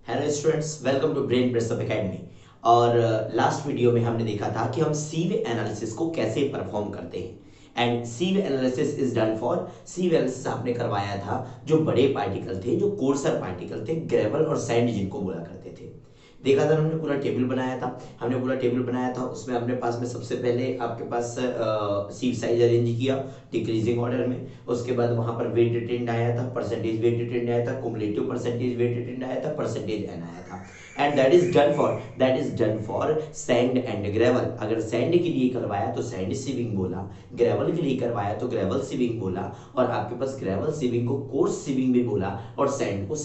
Hello students, welcome to Brain Press Up Academy. और last video में हमने देखा था कि हम सीव एनालिसिस को कैसे परफॉर्म करते हैं। And sieve analysis is done for sieve analysis आपने करवाया था जो बड़े पार्टिकल थे, जो कोर्सर पार्टिकल थे, ग्रेवल और सैंड जिनको बोला करते थे। देखा था हमने पूरा टेबल बनाया था। उसमें अपने पास में सबसे पहले आपके पास सीव साइज अरेंज किया डिक्रीजिंग ऑर्डर में। उसके बाद वहां पर वेट रिटेंड आया था, परसेंटेज वेट रिटेंड आया था, कुमुलेटिव परसेंटेज वेट रिटेंड आया था, परसेंटेज एन आया था। And that is done for sand and gravel. अगर सैंड के लिए करवाया तो सैंड सीविंग बोला, ग्रेवल के लिए करवाया तो ग्रेवल सीविंग बोला, और आपके पास ग्रेवल सीविंग को कोर्स सीविंग भी बोला, और सैंड को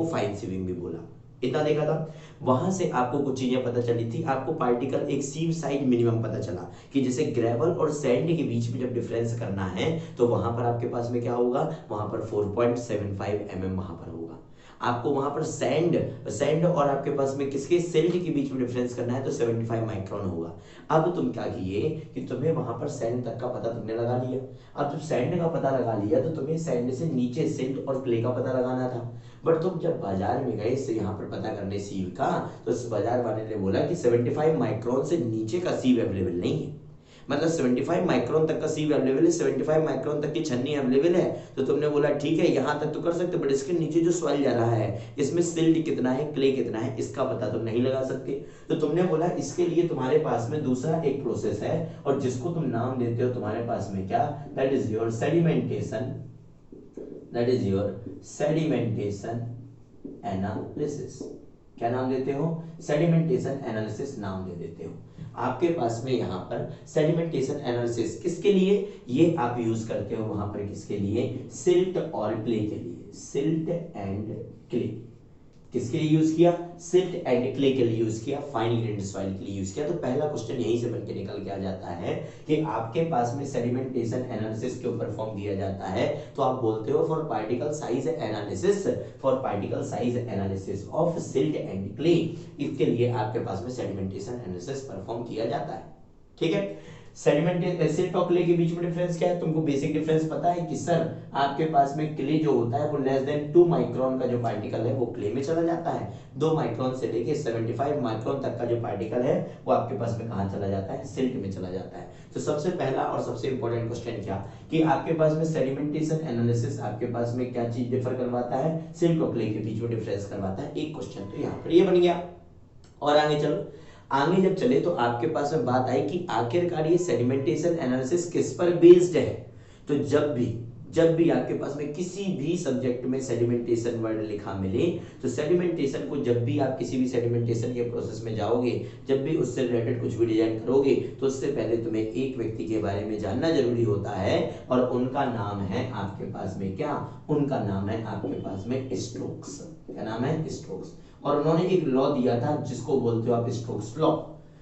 फाइन सीविंग भी बोला। इतना देखा था। वहां से आपको कुछ चीजें पता चली थी। आपको पार्टिकल एक सीव साइज मिनिमम पता चला कि जैसे ग्रेवल और सैंड के बीच में जब डिफरेंस करना है तो वहां पर आपके पास में क्या होगा, वहां पर 4.75 mm वहां पर होगा। आपको वहां पर सैंड सैंड और आपके पास में किसके सिल्ट के बीच में डिफरेंस करना है तो 75 माइक्रोन होगा। अब तुम क्या किए कि तुम्हें वहां पर सैंड तक का पता तुमने लगा लिया। अब जब सैंड का पता लगा लिया तो तुम्हें सैंड से नीचे सिल्ट और क्ले का पता लगाना था। बट तुम जब बाजार में गए से यहाँ पर पता करने सीव का, तो इस बाजार वाले ने बोला कि 75 माइक्रोन से नीचे का सीव अवेलेबल नहीं है। मतलब 75 माइक्रोन तक का सीव अवेलेबल है, 75 माइक्रोन तक की छन्नी अवेलेबल है। तो तुमने बोला ठीक है यहाँ तक तो कर सकते, बट इसके नीचे जो सॉइल जा रहा है इसमें सिल्ट कितना है, क्ले कितना है, इसका पता तुम नहीं लगा सकते। तो तुमने बोला इसके लिए तुम्हारे पास में दूसरा एक प्रोसेस है, और जिसको तुम नाम देते हो तुम्हारे पास में क्या, that is your sedimentation. That is your sedimentation analysis. क्या नाम देते हो, सेडिमेंटेशन एनालिसिस नाम दे देते हो। आपके पास में यहाँ पर सेडिमेंटेशन एनालिसिस किसके लिए ये आप यूज करते हो, वहां पर किसके लिए, सिल्ट और क्ले के लिए। सिल्ट एंड क्ले किसके लिए यूज किया, सिल्ट एंड क्ले के लिए यूज किया, फाइन ग्रेन्ड सॉइल के लिए यूज किया। तो पहला क्वेश्चन यहीं से बनके निकल के आ जाता है कि आपके पास में सेडिमेंटेशन एनालिसिस क्यों परफॉर्म किया जाता है, तो आप बोलते हो for particle size analysis, for particle size analysis of silt and clay. इसके लिए आपके पास में सेडिमेंटेशन एनालिसिस परफॉर्म किया जाता है। ठीक है। सेडिमेंट सिल्ट और क्ले के बीच में डिफरेंस क्या है, तुमको बेसिक डिफरेंस पता है कि सर आपके पास में क्ले जो होता है वो लेस देन 2 माइक्रोन का जो पार्टिकल है वो क्ले में चला जाता है। 2 माइक्रोन से लेके 75 माइक्रोन तक का जो पार्टिकल है वो आपके पास में कहां चला जाता है, सिल्ट में चला जाता है। तो सबसे पहला और सबसे इंपॉर्टेंट क्वेश्चन क्या कि आपके पास में सेडिमेंटेशन एनालिसिस आपके पास में क्या चीज डिफर करवाता है, सिल्ट और क्ले के बीच में डिफरेंस करवाता है। एक क्वेश्चन तो यहाँ पर ये बन गया। और आगे चलो, आगे जब चले तो आपके पास में बात आई कि आखिरकार ये सेडिमेंटेशन एनालिसिस किस पर बेस्ड है। तो जब भी आपके पास में किसी भी सब्जेक्ट में सेडिमेंटेशन वर्ड लिखा मिले, तो सेडिमेंटेशन को जब भी आप किसी भी सेडिमेंटेशन के प्रोसेस में जाओगे, जब भी उससे रिलेटेड कुछ भी डिजाइन करोगे, तो उससे पहले तुम्हें एक व्यक्ति के बारे में जानना जरूरी होता है, और उनका नाम है आपके पास में क्या, उनका नाम है आपके पास में स्टोक्स। क्या नाम है, स्टोक्स। और उन्होंने एक लॉ दिया था जिसको बोलते हो आप स्टोक्स लॉ।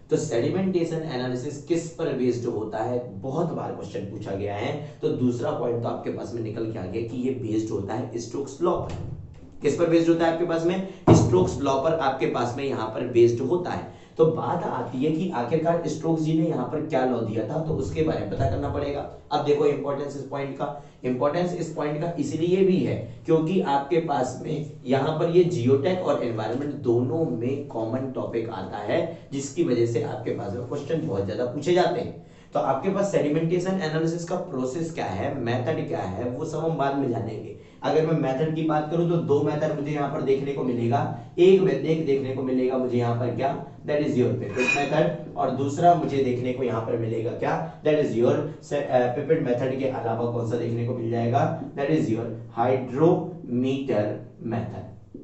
तो सेडिमेंटेशन एनालिसिस किस पर बेस्ड होता है, बहुत बार क्वेश्चन पूछा गया है। तो दूसरा पॉइंट तो आपके पास में निकल के आ गया कि ये बेस्ड होता है स्टोक्स लॉ पर। किस पर बेस्ड होता है आपके पास में, स्टोक्स लॉ पर आपके पास में यहां पर बेस्ड होता है। तो बात आती है कि आखिरकार स्टोक्स जी ने यहाँ पर क्या लॉ दिया था, तो उसके बारे में पता करना पड़ेगा। अब देखो इंपॉर्टेंस इस पॉइंट का इसलिए भी है क्योंकि आपके पास में यहाँ पर ये जियोटेक और एनवायरनमेंट दोनों में कॉमन टॉपिक आता है, जिसकी वजह से आपके पास में क्वेश्चन बहुत ज्यादा पूछे जाते हैं। तो आपके पास सेडिमेंटेशन एनालिसिस का प्रोसेस क्या है, मेथड क्या है, वो सब हम बाद में जानेंगे। अगर मैं मेथड की बात करूं तो दो मेथड मुझे यहाँ पर देखने को मिलेगा। एक देखने को मिलेगा मुझे यहाँ पर क्या, that is your pipette method, और दूसरा मुझे देखने को यहाँ पर मिलेगा क्या, that is your pipette method के अलावा कौन सा देखने को मिल जाएगा, that is your hydrometer method.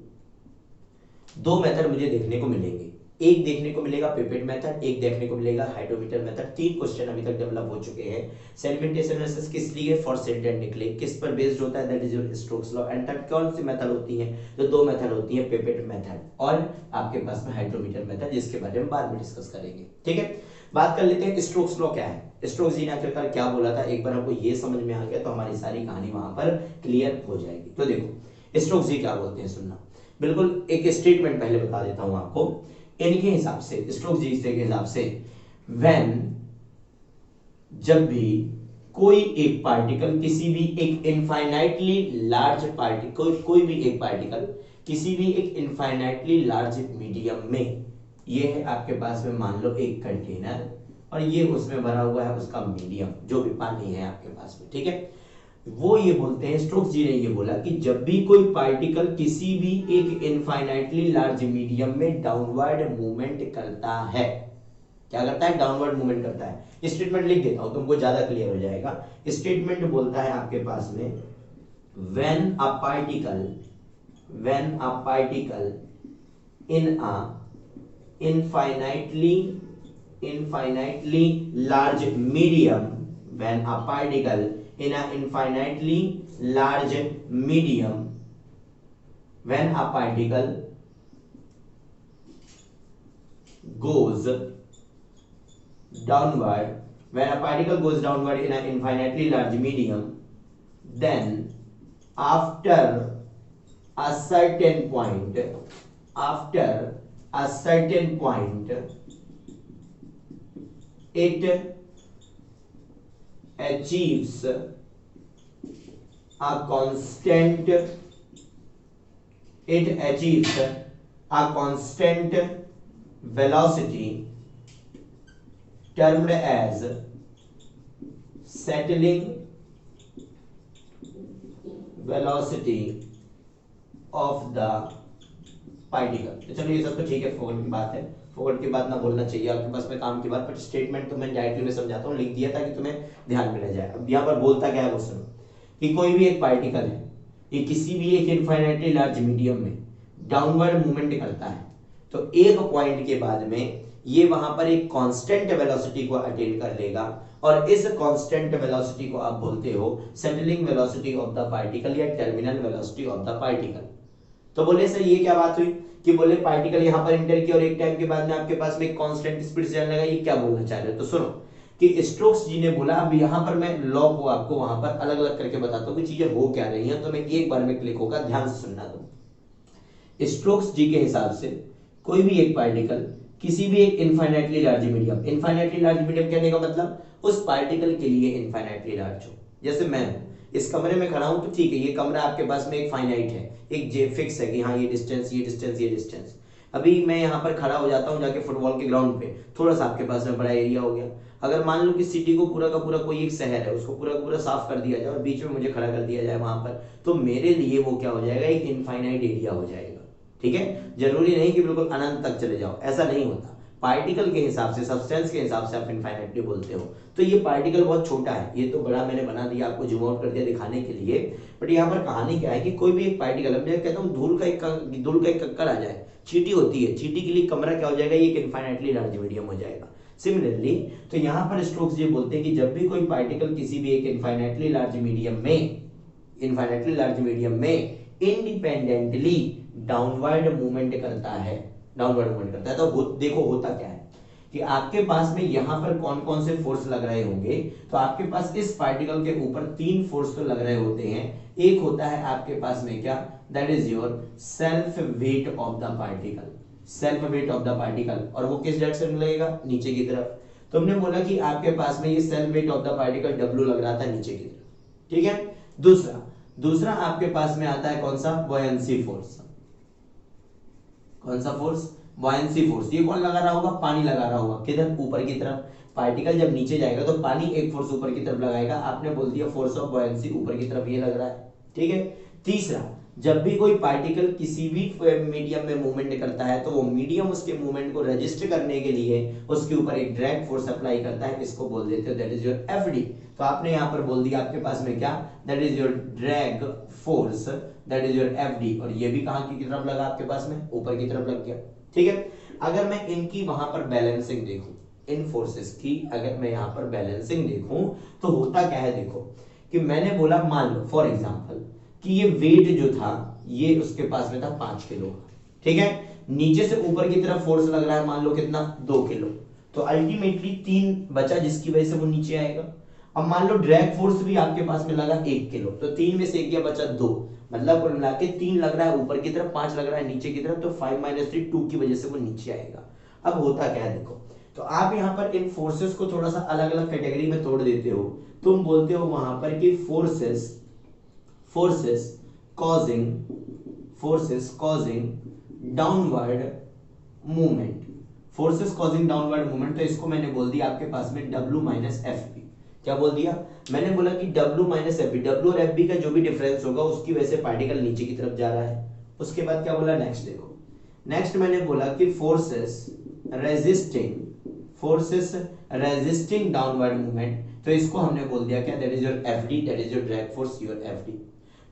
दो मेथड मुझे देखने को मिलेंगे, एक देखने को मिलेगा पिपेट मेथड, एक देखने को मिलेगा हाइड्रोमीटर मेथड। तीन क्वेश्चन अभी तक डेवलप हो चुके हैं। सेडिमेंटेशन एनालिसिस किस लिए, फॉर सिल्ट एंड क्ले, किस पर बेस्ड होता है, that is your Stokes law. And third कौन सी मेथड होती है, तो दो मेथड होती है, पिपेट मेथड और आपके पास में हाइड्रोमीटर मेथड, जिसके बारे में बाद में डिस्कस करेंगे। ठीक है, बात कर लेते हैं स्टोक्स लॉ क्या है। स्टोक्स जी ने आखिरकार क्या बोला था, एक बार हमको ये समझ में आ गया तो हमारी सारी कहानी वहां पर क्लियर हो जाएगी। तो देखो स्टोक्स जी क्या बोलते हैं, सुनना। बिल्कुल एक स्टेटमेंट पहले बता देता हूं आपको। इनके हिसाब से, स्टोक्स जी के हिसाब से, व्हेन, जब भी कोई एक पार्टिकल किसी भी एक इनफाइनाइटली लार्ज पार्टिकल, कोई भी एक पार्टिकल किसी भी एक इनफाइनाइटली लार्ज मीडियम में, ये है आपके पास में मान लो एक कंटेनर और ये उसमें भरा हुआ है उसका मीडियम, जो भी पानी है आपके पास में, ठीक है। वो ये बोलते हैं, स्टोक्स जी ने ये बोला कि जब भी कोई पार्टिकल किसी भी एक इनफाइनाइटली लार्ज मीडियम में डाउनवर्ड मूवमेंट करता है, क्या करता है, डाउनवर्ड मूवमेंट करता है। स्टेटमेंट लिख देता हूं तुमको ज्यादा क्लियर हो जाएगा। स्टेटमेंट बोलता है आपके पास में when a particle in a infinitely large medium, when a particle in a infinitely large medium, when a particle goes downward, when a particle goes downward in an infinitely large medium, then after a certain point, it achieves a constant velocity termed as settling velocity of the particle। तो चलो ये सब तो ठीक है, फोकट की बात है, फोकट की बात ना बोलना चाहिए आपके पास में काम की बात, बट स्टेटमेंट तो मैं डायरेक्टली में समझाता हूँ, लिख दिया ताकि तुम्हें ध्यान में रह जाए। अब यहाँ पर बोलता क्या है वो सुनो, कि कोई भी एक पार्टिकल है, ये किसी भी एक इनफाइनाइटली लार्ज मीडियम में डाउनवर्ड मूवमेंट करता है, तो एक पॉइंट के बाद में ये वहां पर एक कांस्टेंट वेलोसिटी को अटेन कर लेगा, और इस कांस्टेंट वेलोसिटी को आप बोलते हो settling velocity of the particle या terminal velocity of the particle. तो बोले सर ये क्या बात हुई कि बोले पार्टिकल यहां पर इंटर किया और एक टाइम के बाद में आपके पास में एक कांस्टेंट स्पीड से जाने लगा, ये क्या बोलना चाह रहे हो? तो सुनो कि स्टोक्स जी ने बोला, अब यहां पर मैं लॉ को आपको वहां पर अलग अलग करके बताता हूं कि चीजें हो क्या रही हैं, तो मैं एक बार में क्लिक होगा, ध्यान से सुनना दो। स्टोक्स जी के हिसाब से कोई भी एक पार्टिकल किसी भी एक infinitely large medium, infinitely large medium कहने का मतलब उस पार्टिकल के लिए इनफाइनाइटली लार्ज हो। जैसे मैं इस कमरे में खड़ा हूं तो ठीक है, ये कमरा आपके पास में एक फाइनाइट है, एक जे फिक्स है कि हाँ ये डिस्टेंस, ये डिस्टेंस, ये डिस्टेंस। अभी मैं यहाँ पर खड़ा हो जाता हूँ जाके फुटबॉल के ग्राउंड पे, थोड़ा सा आपके पास में बड़ा एरिया हो गया। अगर मान लो कि सिटी को पूरा का पूरा कोई एक शहर है, उसको पूरा का पूरा साफ कर दिया जाए और बीच में मुझे खड़ा कर दिया जाए वहां पर, तो मेरे लिए वो क्या हो जाएगा, एक इनफाइनाइट एरिया हो जाएगा। ठीक है, जरूरी नहीं कि बिल्कुल अनंत तक चले जाओ, ऐसा नहीं होता। पार्टिकल के हिसाब से, सब्सटेंस के हिसाब से आप इनफाइनाइटली बोलते हो। तो ये पार्टिकल बहुत छोटा है, ये तो बड़ा मैंने बना दिया, आपको जूम आउट कर दिया दिखाने के लिए, बट यहाँ पर कहानी क्या है कि कोई भी एक पार्टिकल, मैं कहता हूँ धूल का एक कक्कर आ जाए, चींटी होती है, चींटी के लिए कमरा क्या हो जाएगा, ये एक इनफाइनाइटली लार्ज मीडियम हो जाएगा। सिमिलरली तो यहाँ पर स्टोक्स ये बोलते हैं कि जब भी कोई पार्टिकल किसी भी एक इनफाइनाइटली लार्ज मीडियम में इंडिपेंडेंटली डाउनवर्ड मूवमेंट करता है, तो देखो होता क्या है कि आपके पास में यहां पर कौन कौन से फोर्स लग रहे होंगे, तो आपके पास इस पार्टिकल के ऊपर 3 फोर्स तो लग रहे होते हैं। एक होता है आपके पास में क्या, that is your self weight of the particle, self weight of the particle, और वो किस डायरेक्शन में लगेगा, नीचे की तरफ। तो हमने बोला कि आपके पास में ये self weight of the particle W लग रहा था नीचे की तरफ, ठीक है। दूसरा आपके पास में आता है कौन सा, बॉयंसी फोर्स। कौन सा फोर्स, बॉयंसी फोर्स। ये कौन लगा रहा होगा, पानी लगा रहा होगा, किधर, ऊपर की तरफ। पार्टिकल जब नीचे जाएगा तो पानी एक फोर्स ऊपर की तरफ लगाएगा, आपने बोल दिया फोर्स ऑफ बॉयंसी ऊपर की तरफ ये लग रहा है, ठीक है। तीसरा, जब भी कोई पार्टिकल किसी भी मीडियम में मूवमेंट करता है तो वो मीडियम उसके मूवमेंट को रजिस्टर करने के लिए उसके ऊपर एक ड्रैग फोर्स अप्लाई करता है, इसको बोल देते हो दैट इज योर एफडी। तो आपने यहाँ पर बोल दिया आपके पास में क्या, that is your drag force, that is your FD. और ये भी कहाँ की तरफ लगा, आपके पास में ऊपर की तरफ लग गया, ठीक है। अगर मैं इनकी वहां पर बैलेंसिंग देखूं, इन फोर्सेस की अगर मैं यहाँ पर बैलेंसिंग देखूं, तो होता क्या है, देखो कि मैंने बोला, मान लो फॉर एग्जांपल कि ये वेट जो था ये उसके पास में था 5 किलो, ठीक है। नीचे से ऊपर की तरफ फोर्स लग रहा है मान लो कितना, 2 किलो। तो अल्टीमेटली 3 बचा जिसकी वजह से वो नीचे आएगा। अब मान लो ड्रैग फोर्स भी आपके पास में लगा 1 किलो, तो 3 में से 1 गया, बचा 2, मतलब कुल मिला के 3 लग रहा है ऊपर की तरफ, 5 लग रहा है नीचे की तरफ, तो 5 - 3 2 की वजह से वो नीचे आएगा। अब होता क्या है देखो, तो आप यहाँ पर इन फोर्सेस को थोड़ा सा अलग अलग कैटेगरी में तोड़ देते हो। तुम बोलते हो वहां पर कि forces forces causing downward movement, forces causing downward movement, तो इसको मैंने बोल दिया आपके पास में W माइनस एफ बी। क्या बोल दिया मैंने? बोला कि W minus F B, W और एफ बी का जो भी डिफरेंस होगा उसकी वजह से पार्टिकल नीचे की तरफ जा रहा है। उसके बाद क्या बोला नेक्स्ट, देखो नेक्स्ट मैंने बोला कि फोर्सेस रेजिस्टिंग डाउनवर्ड मूवमेंट, तो इसको हमने बोल दिया क्या? That is your F D, that is your drag force, your F D.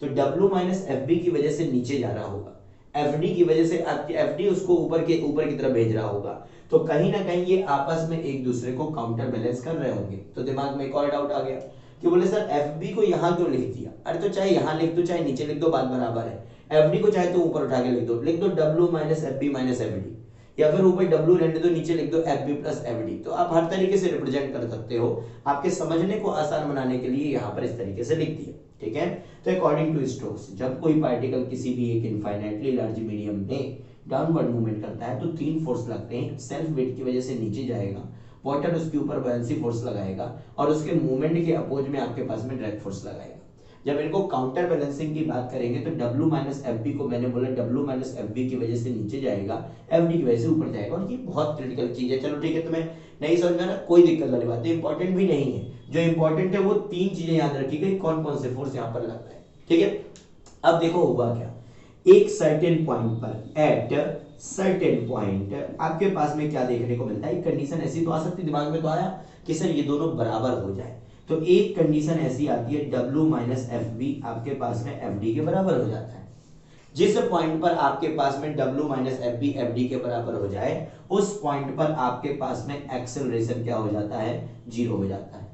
तो W माइनस एफ बी की वजह से नीचे जा रहा होगा, एफ डी की वजह से एफ डी उसको ऊपर की तरफ भेज रहा होगा, तो कहीं ना कहीं ये आपस में एक दूसरे को काउंटर बैलेंस कर रहे होंगे। तो दिमाग में एक और डाउट आ गया कि बोले सर एफ बी को यहाँ क्यों लिख दिया? अरे तो चाहे यहाँ लिख दो चाहे नीचे लिख दो, बात बराबर है। एफ डी को चाहे तो ऊपर उठा के लिख दो W minus F B minus F D, या फिर ऊपर W रहने दो, नीचे लिख दो F B plus F D. तो आप हर तरीके से रिप्रेजेंट कर सकते हो, आपके समझने को आसान बनाने के लिए यहाँ पर इस तरीके से लिख दिया, ठीक है। तो अकॉर्डिंग टू स्टोक्स, जब कोई पार्टिकल किसी भी एक इनफाइनाइटली लार्ज मीडियम में डाउनवर्ड मूवमेंट करता है तो तीन फोर्स लगते हैं। सेल्फ वेट की वजह से नीचे जाएगा, वाटर उसके ऊपर बायंसी फोर्स लगाएगा, और उसके मूवमेंट के अपोज में आपके पास में ड्रैग फोर्स लगाएगा। जब इनको काउंटर बैलेंसिंग की बात करेंगे तो W माइनस एफ बी को मैंने बोला W माइनस एफ बी की वजह से नीचे जाएगा, एफ डी की वजह से ऊपर जाएगा, और ये बहुत क्रिटिकल चीज है। चलो ठीक है, तुम्हें नहीं समझ में आ रहा, कोई दिक्कत वाली बात है, इंपॉर्टेंट भी नहीं है। जो इंपॉर्टेंट है वो तीन चीजें याद रखी गई, कौन कौन से फोर्स यहाँ पर लग रहा है, ठीक है। अब देखो हुआ क्या, एक सर्टेन पॉइंट पर, एट सर्टेन पॉइंट आपके पास में क्या देखने को मिलता है? एक कंडीशन ऐसी तो आ सकती, दिमाग में तो आया कि सर ये दोनों बराबर हो जाए। तो एक कंडीशन ऐसी आती है W माइनस एफ बी आपके पास में एफ डी के बराबर हो जाता है। जिस पॉइंट पर आपके पास में W minus F B F D के बराबर हो जाए, उस पॉइंट पर आपके पास में एक्सेलरेशन क्या हो जाता है? जीरो हो जाता है।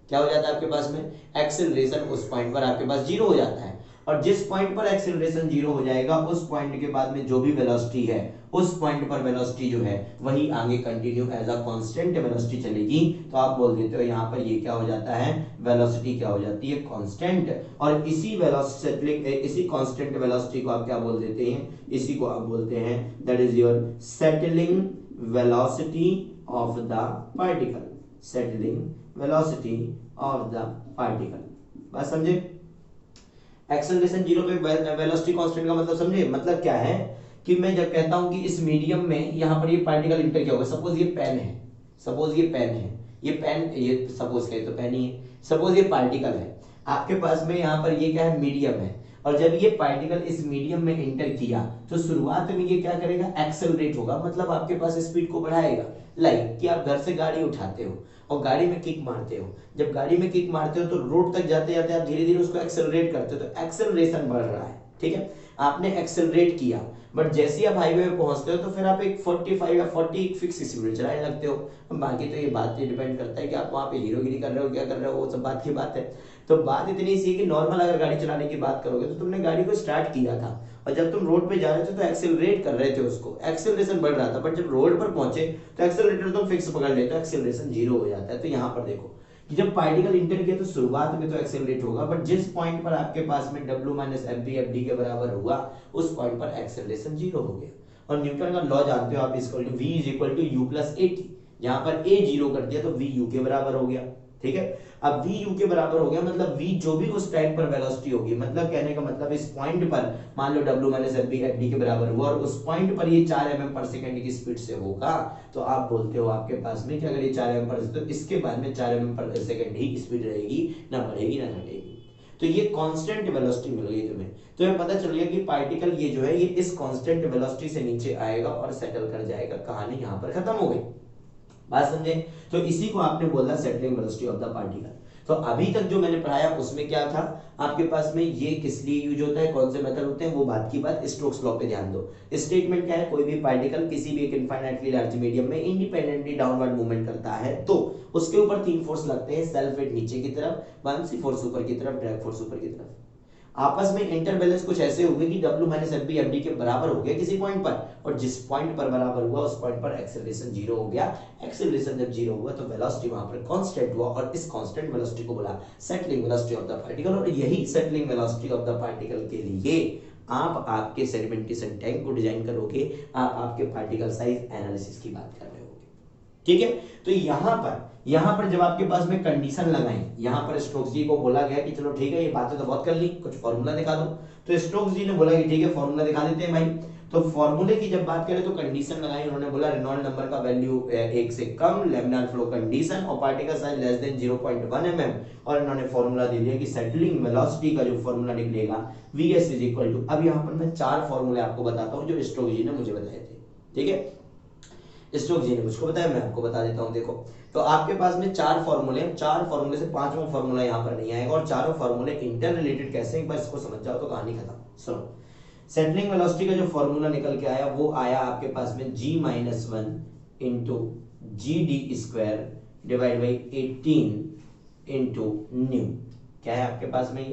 क्या हो जाता है आपके पास में? एक्सेलरेशन उस पॉइंट पर आपके पास जीरो हो जाता है। और जिस पॉइंट पर एक्सेलरेशन जीरो हो जाएगा, उस पॉइंट के बाद में जो भी वेलोसिटी है, उस पॉइंट पर वेलोसिटी जो है वही आगे continue as a constant velocity चलेगी। तो आप बोल देते हो यहाँ पर ये क्या हो जाता है? वेलोसिटी क्या हो जाती है? कांस्टेंट। और इसी वेलोसिटी, इसी कांस्टेंट वेलोसिटी को आप क्या बोल देते हैं? इसी को आप बोलते हैं that is your settling velocity of the particle, settling velocity of the particle. बात समझे? एक्सेलरेशन जीरो पे वेलोसिटी कांस्टेंट का मतलब समझे? मतलब क्या है कि मैं जब कहता हूं कि इस मीडियम में यहाँ पर ये पार्टिकल इंटर किया होगा, सपोज ये पेन है, सपोज ये पेन है, ये पेन, ये सपोज कहे तो पेन ही है, सपोज ये पार्टिकल है आपके पास में, यहाँ पर ये क्या है? मीडियम है। और जब ये पार्टिकल इस मीडियम में इंटर किया तो शुरुआत में ये क्या करेगा? एक्सेलरेट होगा, मतलब आपके पास स्पीड को बढ़ाएगा। लाइक कि आप घर से गाड़ी उठाते हो और गाड़ी में किक मारते हो, जब गाड़ी में किक मारते हो तो रोड तक जाते जाते आप धीरे धीरे उसको एक्सेलरेट करते हो, तो एक्सेलरेशन बढ़ रहा है, ठीक है। आपने एक्सेलरेट किया, बट जैसे ही आप हाईवे पे पहुंचते हो तो फिर आप एक 45 या 40 फिक्स स्पीड चलाने लगते हो। बाकी तो ये बात पे डिपेंड करता है कि आप वहां पे हीरोगिरी कर रहे हो, क्या कर रहे हो, वो सब बात की बात है। तो बात इतनी सी है कि नॉर्मल अगर गाड़ी चलाने की बात करोगे तो तुमने गाड़ी को स्टार्ट किया था और जब तुम रोड पे जा रहे थे तो एक्सेलरेट कर रहे थे, उसको एक्सेलरेशन बढ़ रहा था, बट जब रोड पर पहुंचे तो एक्सेलरेटर तुम फिक्स पकड़ लेते हो, एक्सेलरेशन जीरो हो जाता है। तो यहाँ पर देखो कि जब पार्टिकल इंटर किया तो शुरुआत में तो एक्सेलरेट होगा, बट जिस पॉइंट पर आपके पास में W minus F B F D के बराबर हुआ, उस पॉइंट पर एक्सेलरेशन जीरो हो गया। और न्यूटन का लॉ जानते हो आप, V is equal to U plus AT। यहाँ पर A जीरो कर दिया तो V U के बराबर हो गया, ठीक है। अब V U के बराबर हो गया, मतलब V जो भी उस टाइम पर वेलोसिटी होगी, मतलब कहने का मतलब इस पॉइंट पर मान लो W minus F B F D के बराबर हुआ और उस पॉइंट पर ये 4 mm पर सेकंड की स्पीड से होगा, तो आप बोलते हो आपके पास में कि अगर ये 4 mm पर, तो इसके बाद में 4 mm पर सेकंड ही स्पीड रहेगी, ना बढ़ेगी ना घटेगी। तो ये कांस्टेंट वेलोसिटी मिल गई तुम्हें। तो ये पता चल गया कि पार्टिकल ये जो है ये इस कांस्टेंट वेलोसिटी से नीचे आएगा और सेटल कर जाएगा। कहानी यहाँ पर खत्म हो गई, बात समझे? तो इसी को आपने बोला settling velocity of the particle. तो अभी तक जो मैंने पढ़ाया उसमें क्या था आपके पास में, ये किस लिए यूज होता है, कौन से मेथड होते हैं, वो बात की बात। स्टोक्स लॉ पे ध्यान दो। स्टेटमेंट क्या है? कोई भी पार्टिकल किसी भी एक इनफाइनाइटली लार्ज मीडियम में इंडिपेंडेंटली डाउनवर्ड मूवमेंट करता है तो उसके ऊपर तीन फोर्स लगते हैं, सेल्फ वेट नीचे की तरफ, बाउंसी फोर्स ऊपर की तरफ, ड्रैग फोर्स ऊपर की तरफ। आपस में इंटरबैलेंस कुछ ऐसे हुए कि W minus F B F D के बराबर हो गया किसी पॉइंट पर, और जिस पॉइंट पर बराबर हुआ उस पॉइंट पर एक्सेलरेशन जीरो हो गया। एक्सेलरेशन जब जीरो हुआ तो वेलोसिटी वहां पर कांस्टेंट हुआ, और इस कांस्टेंट वेलोसिटी को बोला settling velocity of the particle. और यही settling velocity of the particle के लिए आप आपके सेडिमेंटेशन टैंक को डिजाइन करोगे, आप आपके पार्टिकल साइज एनालिसिस की बात कर रहे होगे। ठीक है। तो यहां पर जब आपके पास में कंडीशन लगाई, यहां पर स्टोक्स जी को बोला गया कि चलो ठीक है ये बातें तो बहुत कर ली, कुछ फॉर्मूला दिखा दो। तो स्टोक्स जी ने बोला कि ठीक है फॉर्मूला दिखा देते हैं भाई। तो फॉर्मूले की जब बात करें तो कंडीशन लगाई उन्होंने, बोला रेनॉल्ड नंबर का वैल्यू 1 से कम, लैमिनार फ्लो कंडीशन और particle size less than 0.1 mm, और इन्होंने फॉर्मूला दे दिया कि सेटलिंग वेलोसिटी का जो फॉर्मूला निकलेगा vs इज इक्वल टू, अब यहां पर मैं 4 फॉर्मूले आपको बताता हूं जो स्टोक्स जी ने मुझे बताए थे। ठीक है, स्टोक्स जी ने मुझको बताया, मैं आपको बता देता हूं। देखो तो आपके पास में 4 फॉर्मूले हैं, 4 फॉर्मूले से 5वां फॉर्मूला यहां पर नहीं आएगा, और चारों फॉर्मूले इंटर रिलेटेड कैसे, एक बार इसको समझ जाओ तो कहानी खत्म। सुनो, सेटलिंग वेलोसिटी का जो फॉर्मूला निकल के आया वो आया आपके पास में g-1 into ji d square divide by 18 into new. क्या है आपके पास में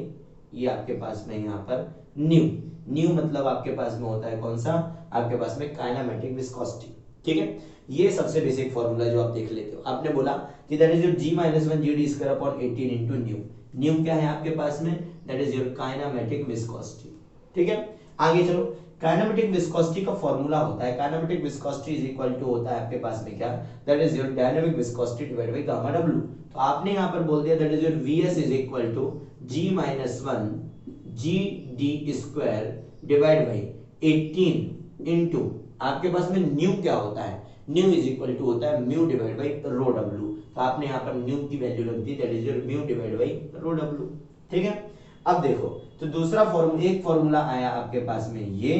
ये आपके पास में यहाँ पर न्यू मतलब आपके पास में होता है कौन सा, आपके पास में काइनेमेटिक विस्कोसिटी। ठीक है, ये सबसे बेसिक फॉर्मूला जो आप देख लेते हो। आपने बोला कि that is your g-1 g d square upon 18 into new क्या है आपके पास में, that is your kinematic viscosity. ठीक है, आगे चलो, काइनेमेटिक विस्कोसिटी का फॉर्मूला होता है, kinematic viscosity is equal to होता है आपके पास में क्या, that is your dynamic viscosity divided by gamma W. तो आपने यहां पर बोल दिया that is your vs is equal to g-1 g d square divide by 18 into आपके पास में न्यू क्या होता है, न्यू इज इक्वल टू होता है mu divide by rho W. तो आपने यहां पर न्यू की वैल्यू रख दी, that is your mu divide by rho W. ठीक है, अब देखो तो दूसरा फॉर्मूला, एक फॉर्मूला आया आपके पास में ये,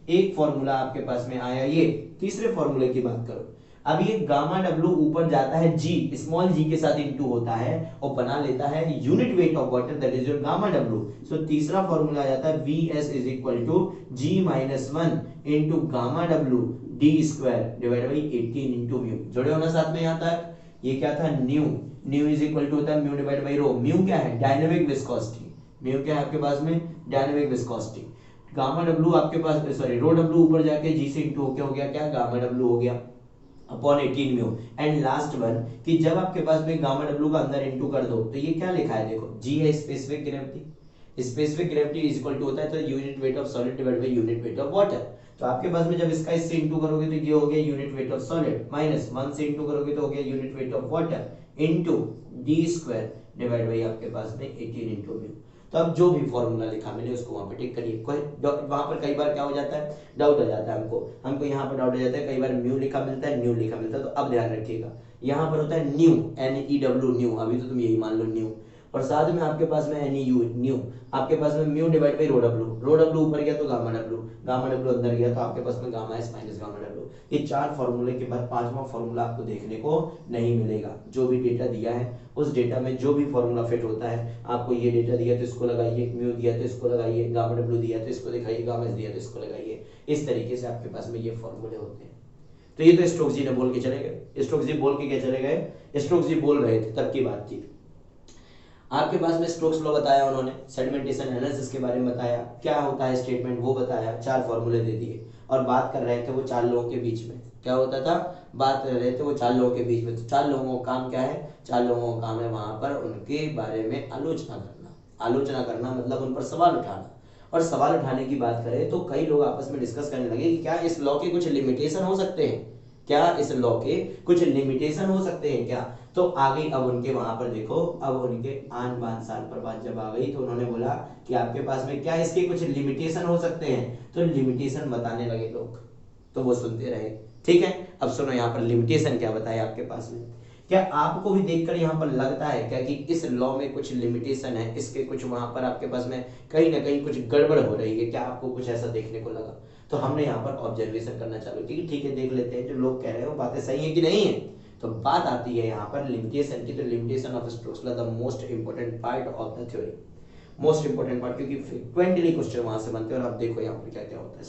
एक फॉर्मूला आपके पास में आया ये, तीसरे फॉर्मूले की बात करो। अब ये गामा डब्ल्यू ऊपर जाता है जी, स्मॉल जी के साथ इनटू होता है और बना लेता है unit weight of water, that is your gamma W. So तीसरा फॉर्मूला आ जाता है vs is equal to g-1 into gamma W D square divide by 18 into mu. जुड़े हो ना साथ में यहां तक, ये क्या था न्यू इज इक्वल टू होता है mu divide by rho. Mu क्या है, डायनामिक विस्कोसिटी, म्यू क्या है आपके पास में, डायनामिक विस्कोसिटी। गामा डब्ल्यू आपके पास, सॉरी रो डब्ल्यू ऊपर जाके जी से इनटू होके हो गया क्या, गामा डब्ल्यू हो गया upon 18 mu. And last one कि जब आपके पास में गामा डब्ल्यू का अंदर इनटू कर दो तो ये क्या लिखा है, देखो जी है specific gravity, specific gravity is equal to होता है तो unit weight of solid divide by unit weight of water. तो आपके पास में जब इसका इससे इनटू करोगे तो ये हो गया unit weight of solid, minus 1 से इनटू करोगे तो हो गया unit weight of water into D square divide bye आपके पास में 18 इनटू म्यू। तो अब जो भी फॉर्मूला लिखा मैंने उसको वहां पे टिक करिए। कोई वहां पर कई बार क्या हो जाता है, डाउट आ जाता है हमको यहाँ पर डाउट आ जाता है, कई बार म्यू लिखा मिलता है, न्यू लिखा मिलता है। तो अब ध्यान रखिएगा यहाँ पर होता है न्यू, NEW न्यू, अभी तो तुम यही मान लो न्यू, और साथ में आपके पास में NEU न्यू, आपके पास में mu divide by rho W ऊपर गया तो गामा डब्ल्यू अंदर गया तो आपके पास में gamma S minus gamma W. ये 4 फॉर्मूले के बाद 5वां फॉर्मूला आपको देखने को नहीं मिलेगा। जो भी डेटा दिया है उस डेटा में जो भी फॉर्मूला फिट होता है, आपको ये डेटा दिया तो इसको लगाइए, म्यू दिया तो इसको लगाइए, गामा डब्ल्यू दिया तो इसको दिखाइए, गामा एस दिया तो इसको लगाइए। इस तरीके से आपके पास में ये फॉर्मूले होते हैं। तो ये तो स्टोक्स जी ने बोल के चले गए। स्टोक्स जी बोल के क्या चले गए, स्टोक्स जी बोल रहे थे तब की बात थी। आपके पास में स्टोक्स लॉ बताया उन्होंने, सेडिमेंटेशन एनालिसिस के बारे में बताया, क्या होता है स्टेटमेंट वो बताया, 4 फॉर्मूले दे दिए और बात कर रहे थे वो 4 लोगों के बीच में। क्या होता था, बात कर रहे थे वो 4 लोगों के बीच में। तो 4 लोगों का काम क्या है, 4 लोगों का काम है वहां पर उनके बारे में आलोचना करना। आलोचना करना मतलब उन पर सवाल उठाना। और सवाल उठाने की बात करें तो कई लोग आपस में डिस्कस करने लगे कि क्या इस लॉ के कुछ लिमिटेशन हो सकते हैं, क्या इस लॉ के कुछ लिमिटेशन हो सकते हैं क्या। तो आ गई अब उनके वहां पर देखो, अब उनके आन बान साल पर बात जब आ गई तो उन्होंने बोला कि आपके पास में क्या इसके कुछ लिमिटेशन हो सकते हैं। तो लिमिटेशन बताने लगे लोग, तो वो सुनते रहे। ठीक है, अब सुनो यहाँ पर लिमिटेशन क्या बताया आपके पास में। क्या आपको भी देखकर यहाँ पर लगता है क्या कि इस लॉ में कुछ लिमिटेशन है, इसके कुछ वहां पर आपके पास में कहीं ना कहीं कुछ गड़बड़ हो रही है, क्या आपको कुछ ऐसा देखने को लगा। तो हमने यहाँ पर ऑब्जर्वेशन करना चालू की, ठीक है देख लेते हैं जो लोग कह रहे हैं वो बातें सही है कि नहीं है। तो बात आती है यहाँ पर लिमिटेशन की। तो limitation of Stokes law the most important part of the theory, most important part, क्योंकि फ्रीक्वेंटली क्वेश्चन वहां से बनते हैं। और अब देखो यहाँ पर क्या क्या होता है।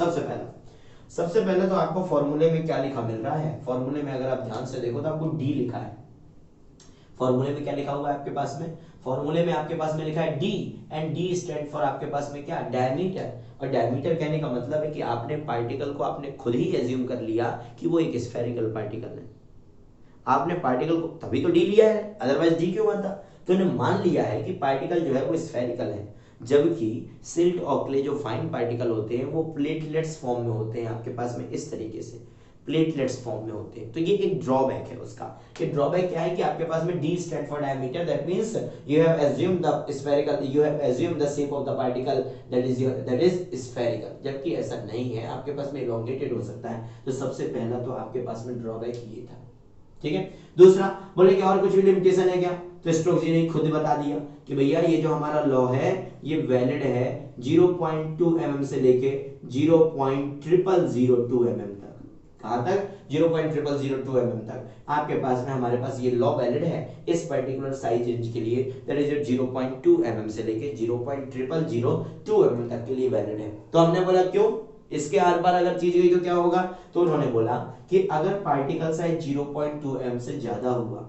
सबसे पहले तो आपको फॉर्मूले में क्या लिखा मिल रहा है, फॉर्मूले में अगर आप ध्यान से देखो तो आपको डी लिखा है। फॉर्मूले में क्या लिखा हुआ है आपके पास में, फॉर्मूले में आपके पास में लिखा है D, and D stand for आपके पास में क्या, डायमीटर। और डायमीटर कहने का मतलब है कि आपने पार्टिकल को आपने खुद ही एज्यूम कर लिया कि वो एक स्फेरिकल पार्टिकल है। आपने पार्टिकल को तभी तो डी लिया है, अदरवाइज डी क्यों बनता। तो उन्हें मान लिया है कि पार्टिकल जो है वो स्फेरिकल है, जबकि सिल्ट और क्ले जो फाइन पार्टिकल होते हैं वो प्लेटलेट्स फॉर्म में होते हैं आपके पास में इस तरीके से। प्लेटलेट्स फॉर्म में होते हैं। तो ये एक ड्रॉबैक है उसका। कि ड्रॉबैक क्या है कि आपके पास में d stand for diameter, that means you have assumed the spherical, you have assumed the shape of the particle that is spherical, जबकि ऐसा नहीं है, आपके पास में इलोंगेटेड हो सकता है। तो सबसे पहला तो आपके पास में ड्रॉबैक ये था, ठीक है। दूसरा बोले कि और कुछ भी लिमिटेशन है क्या, तो स्टोक्स जी ने खुद बता दिया कि भैया ये जो हमारा लॉ है ये वैलिड है 0.2 mm से लेके 0.0002 mm तक। कहां तक? 0.0002 mm तक आपके पास में हमारे पास ये लॉ वैलिड है इस पर्टिकुलर साइज रेंज के लिए, दैट इज 0.2 mm से लेके 0.0002 mm तक के लिए वैलिड है। तो हमने बोला क्यों, इसके आर पार अगर चीज गई तो क्या होगा, तो उन्होंने बोला कि अगर पार्टिकल साइज 0.2 m से ज्यादा हुआ,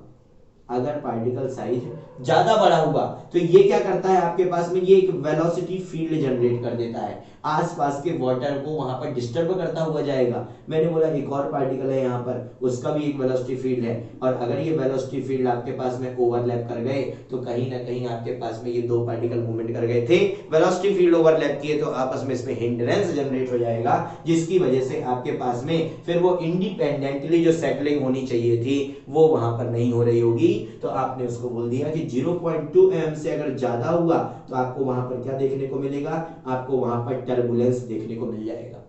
अगर पार्टिकल साइज ज्यादा बड़ा हुआ तो ये क्या करता है आपके पास में, ये एक वेलोसिटी फील्ड जनरेट कर देता है, आसपास के वाटर को वहां पर डिस्टर्ब करता हुआ जाएगा। मैंने बोला एक और पार्टिकल है यहाँ पर, उसका भी एक वेलोसिटी फील्ड है, और अगर ये वेलोसिटी फील्ड आपके पास में ओवरलैप कर गए तो कहीं ना कहीं आपके पास में ये दो पार्टिकल मूवमेंट कर गए थे, वेलोसिटी फील्ड ओवरलैप किए तो आपस में इसमें हिंड्रेंस जनरेट हो जाएगा, जिसकी वजह से आपके पास में फिर वो इंडिपेंडेंटली जो सेटलिंग होनी चाहिए थी वो वहां पर नहीं हो रही होगी। तो आपने उसको बोल दिया कि 0.2 mm से अगर ज्यादा हुआ तो आपको वहां पर क्या देखने को मिलेगा, आपको वहां पर टर्बुलेंस देखने को मिल जाएगा।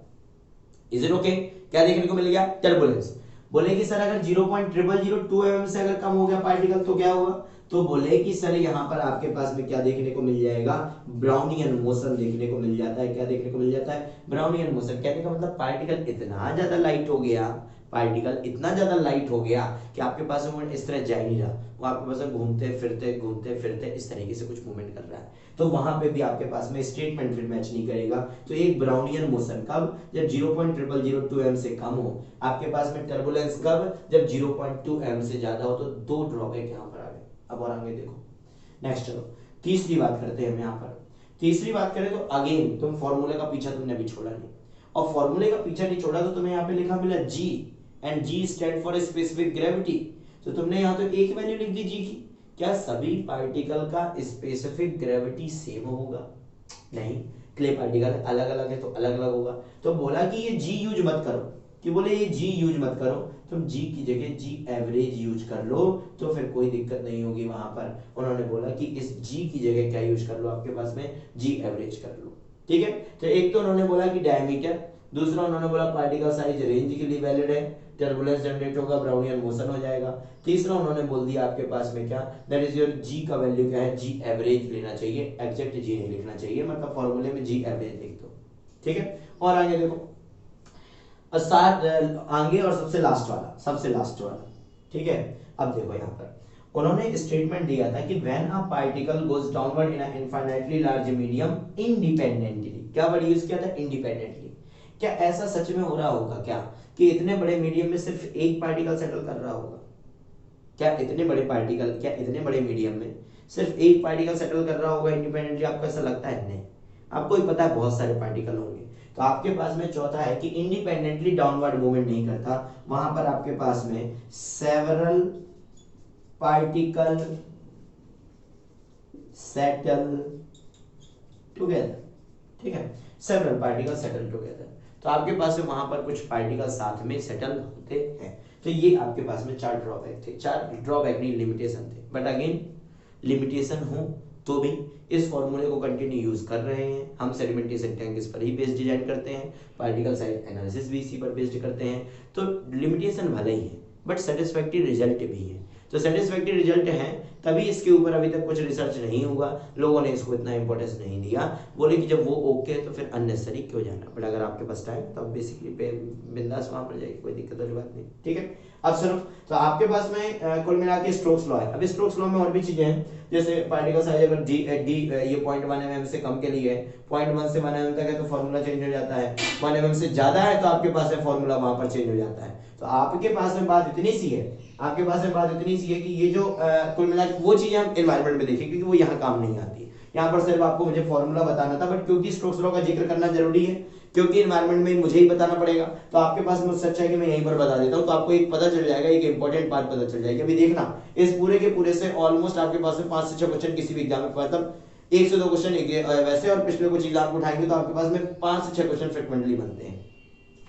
Is it okay? क्या देखने को मिल गया? टर्बुलेंस। बोले कि सर अगर 0.0002 mm से अगर कम हो गया पार्टिकल तो क्या होगा, तो बोले कि सर यहाँ पर आपके पास में क्या देखने को मिल जाएगा, ब्राउनियन मोशन देखने को मिल जाता है। क्या देखने को मिल जाता है? Brownian motion. कहने का मतलब पार्टिकल इतना ज्यादा लाइट हो गया, पार्टिकल इतना ज्यादा लाइट हो गया कि आपके पास में इस तरह जा ही नहीं रहा, वो आपके पास घूमते फिरते इस तरीके से कुछ मूवमेंट कर रहा है, तो वहां पे भी आपके पास में स्टेटमेंट फिर मैच नहीं करेगा। तो एक ब्राउनियन मोशन कब, जब 0.0002 m से कम हो, आपके पास में टर्बुलेंस कब, जब 0.2 m से ज्यादा हो। तो दो ड्रॉबैक यहाँ पर आ गए। अब और आगे देखो, नेक्स्ट चलो तीसरी बात करते हैं हम यहाँ पर। तीसरी बात करें तो अगेन तुम फॉर्मूले का पीछा तुमने अभी छोड़ा नहीं, और फॉर्मूले का पीछा नहीं छोड़ा तो तुम्हें यहाँ पे लिखा मिला G, and G stand for specific gravity. तो तुमने यहाँ तो एक वैल्यू लिख दी G की। क्या सभी पार्टिकल का स्पेसिफिक ग्रेविटी सेम होगा? नहीं, क्ले पार्टिकल अलग अलग है तो अलग अलग होगा। तो बोला कि ये G यूज मत करो, कि बोले ये G यूज मत करो, तुम G की जगह G एवरेज यूज कर लो तो फिर कोई दिक्कत नहीं होगी। वहां पर उन्होंने बोला कि इस G की जगह क्या यूज कर लो, आपके पास में G एवरेज कर लो, ठीक है। तो एक तो उन्होंने बोला कि डायमीटर, दूसरा उन्होंने बोला पार्टिकल साइज रेंज के लिए वैलिड है, टर्बुलेंस जनरेट होगा, ब्राउनियन मोशन हो जाएगा। तीसरा उन्होंने बोल दिया आपके पास में क्या, दैट इज योर G का वैल्यू क्या है, G एवरेज लेना चाहिए, एग्जैक्ट G नहीं लिखना चाहिए, मतलब फॉर्मूले में G एवरेज लिख दो, ठीक है। और आगे देखो, आगे और सबसे लास्ट वाला, ठीक है। अब देखो यहाँ पर उन्होंने स्टेटमेंट दिया था कि when a particle goes downward in a infinitely large medium independently, क्या वर्ड यूज किया था? इंडिपेंडेंटली। क्या ऐसा सच में हो रहा होगा क्या कि इतने बड़े मीडियम में सिर्फ एक पार्टिकल सेटल कर रहा होगा? क्या इतने बड़े मीडियम में सिर्फ एक पार्टिकल सेटल कर रहा होगा इंडिपेंडेंटली? आपको ऐसा लगता है? नहीं, आपको ही पता है बहुत सारे पार्टिकल होंगे। तो आपके पास में चौथा है कि इंडिपेंडेंटली डाउनवर्ड मूवमेंट नहीं करता, वहां पर आपके पास में सेवरल पार्टिकल सेटल टुगेदर, ठीक है, सेवरल पार्टिकल सेटल टुगेदर। तो आपके पास में वहां पर कुछ पार्टिकल साथ में सेटल होते हैं। तो ये आपके पास में चार ड्रॉबैक थे, चार ड्रॉबैक नहीं लिमिटेशन थे, बट अगेन लिमिटेशन हो तो भी इस फॉर्मूले को कंटिन्यू यूज कर रहे हैं हम। सेडिमेंटेशन टैंक इस पर ही बेस्ड डिजाइन करते हैं, पार्टिकल साइज एनालिसिस भी इसी पर बेस्ड करते हैं। तो लिमिटेशन भले ही है बट सेटिस्फैक्टरी रिजल्ट भी है। तो सेटिस्फैक्टरी रिजल्ट है तभी इसके ऊपर अभी तक कुछ रिसर्च नहीं हुआ, लोगों ने इसको इतना इंपॉर्टेंस नहीं दिया, बोले कि जब वो ओके तो फिर अननेसेसरी क्यों जाना। बट अगर आपके पास टाइम तो आप बेसिकली बिंदास वहां पर जाइए, कोई दिक्कत वाली बात नहीं, ठीक है। अब सुनो, तो आपके पास में कुल मिला के स्टोक्स लॉ है। अब स्टोक्स लॉ में और भी चीजें हैं, जैसे पार्टिकल साइज अगर डी ये 0.1 mm से कम के लिए 0.1 से 1 mm तक है तो फॉर्मूला चेंज हो जाता है, 1 mm से ज्यादा है तो आपके पास है फॉर्मूला वहां पर चेंज हो जाता है। तो आपके पास में बात इतनी सी है, कि ये जो कुल मिला के वो चीजें हम एनवायरनमेंट में देखें, क्योंकि वो यहाँ काम नहीं आती। यहाँ पर सिर्फ आपको मुझे फॉर्मूला बताना था, बट क्योंकि स्टोक्स लॉ का जिक्र करना जरूरी है, क्योंकि एनवायरनमेंट में मुझे ही बताना पड़ेगा, तो आपके पास मुझसे अच्छा है कि मैं यहीं पर बता देता हूँ, तो आपको एक पता चल जाएगा, एक इंपॉर्टेंट बात पता चल जाएगी। अभी देखना, इस पूरे के पूरे से ऑलमोस्ट आपके पास में 5 से 6 क्वेश्चन किसी भी एग्जाम में, मतलब 1 से 2 क्वेश्चन वैसे, और पिछले कुछ एग्जाम को उठाएंगे तो आपके पास में 5 से 6 क्वेश्चन फ्रिक्वेंटली बनते हैं।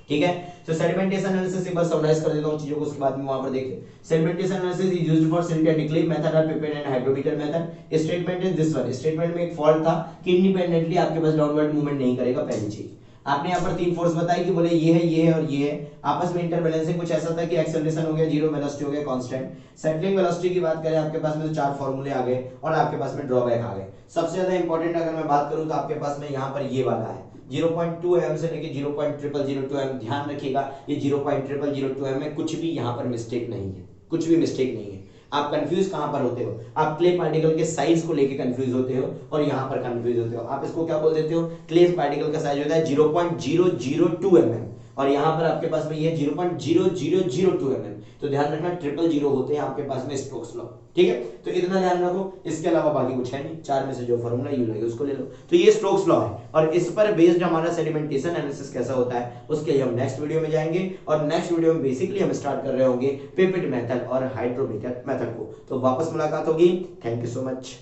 ठीक है। तो सेडिमेंटेशन एनालिसिस एक बार समराइज कर देता हूं चीजों को, उसके बाद में वहां पर देखते हैं। Sedimentation analysis is used for silt and clay method और pipette and hydrometer method. Statement is this one, statement में एक फॉल्ट था कि इंडिपेंडेंटली आपके पास डाउनवर्ड मूवमेंट नहीं करेगा। पहली चीज आपने यहाँ पर 3 फोर्स बताई कि बोले ये है और ये है, आपस में इंटरबैलेंसिंग कुछ ऐसा था कि एक्सेलरेशन हो गया 0, वेलोसिटी हो गया कांस्टेंट। सेटलिंग वेलोसिटी की बात करें आपके पास में तो 4 फार्मूले आ गए और आपके पास में ड्रॉबैक आ गए। सबसे ज्यादा इंपॉर्टेंट अगर मैं बात करूं तो आपके पास में यहाँ पर ये वाला है 0.2 mm से लेके 0.0002 mm। ध्यान रखिएगा ये 0.0002 mm में कुछ भी यहाँ पर मिस्टेक नहीं है, कुछ भी मिस्टेक नहीं है। आप कंफ्यूज कहां पर होते हो, आप क्ले पार्टिकल के साइज को लेके कंफ्यूज होते हो और यहां पर कंफ्यूज होते हो। आप इसको क्या बोल देते हो, क्ले पार्टिकल का साइज होता है 0.002 mm और यहां पर आपके पास में ये 0.0002 mm। तो ध्यान रखना 000 होते हैं आपके पास में स्टोक्स लॉ, ठीक है। तो इतना ध्यान रखो, इसके अलावा बाकी कुछ है नहीं, 4 में से जो फॉर्मूला यूज लगे उसको ले लो। तो ये स्टोक्स लॉ है और इस पर बेस्ड हमारा सेडिमेंटेशन एनालिसिस कैसा होता है उसके लिए हम नेक्स्ट वीडियो में जाएंगे। और नेक्स्ट वीडियो में बेसिकली हम स्टार्ट कर रहे होंगे पिपेट मेथड और हाइड्रोमीटर मेथड को। तो वापस मुलाकात होगी। Thank you so much.